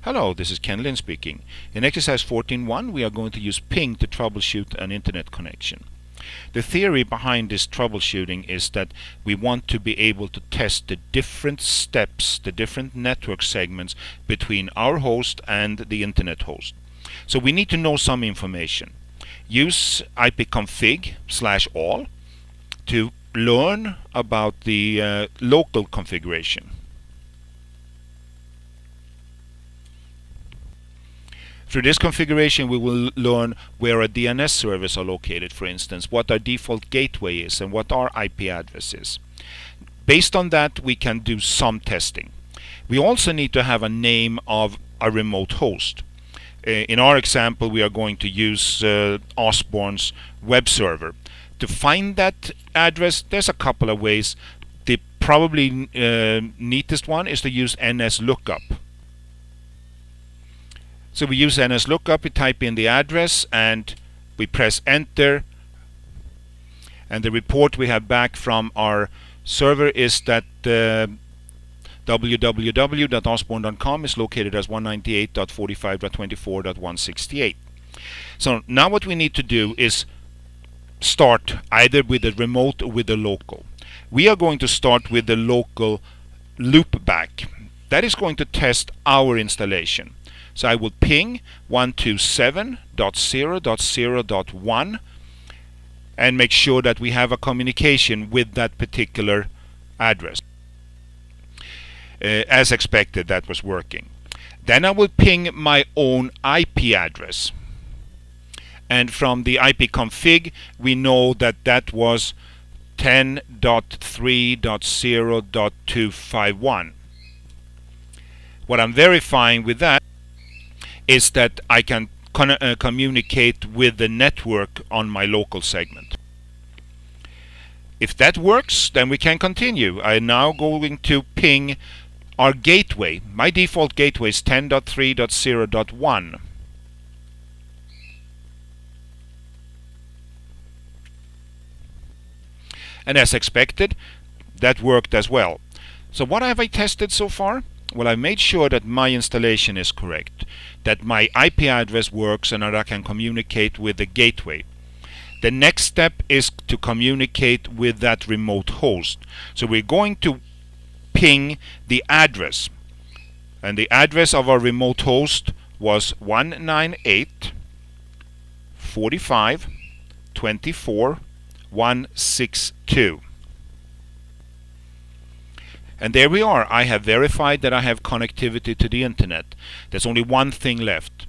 Hello, this is Ken Lin speaking. In exercise 14.1 we are going to use ping to troubleshoot an internet connection. The theory behind this troubleshooting is that we want to be able to test the different steps, the different network segments between our host and the internet host. So we need to know some information. Use ipconfig/all to learn about the local configuration. Through this configuration we will learn where our DNS servers are located, for instance, what our default gateway is and what our IP address is. Based on that we can do some testing. We also need to have a name of a remote host. In our example we are going to use Osborne's web server. To find that address there's a couple of ways. The probably neatest one is to use NSLookup. So we use NSLookup, we type in the address and we press enter, and the report we have back from our server is that www.osborne.com is located as 198.45.24.168. So now what we need to do is start either with the remote or with the local. We are going to start with the local loopback. That is going to test our installation. So I will ping 127.0.0.1 and make sure that we have a communication with that particular address. As expected, that was working. Then I will ping my own IP address. And from the ipconfig we know that that was 10.3.0.251. What I'm verifying with that is that I can communicate with the network on my local segment. If that works, then we can continue. I'm now going to ping our gateway. My default gateway is 10.3.0.1. And as expected, that worked as well. So what have I tested so far? Well, I made sure that my installation is correct, that my IP address works and that I can communicate with the gateway. The next step is to communicate with that remote host. So we're going to ping the address. And the address of our remote host was 198.45.24.162. And there we are. I have verified that I have connectivity to the internet. There's only one thing left.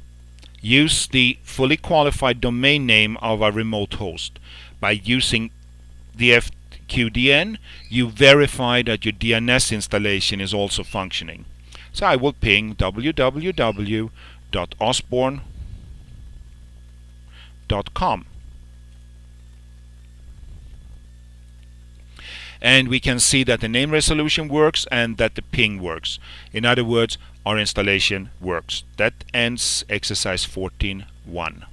Use the fully qualified domain name of a remote host. By using the FQDN, you verify that your DNS installation is also functioning. So I will ping www.osborne.com. And we can see that the name resolution works and that the ping works. In other words, our installation works. That ends exercise 14.1.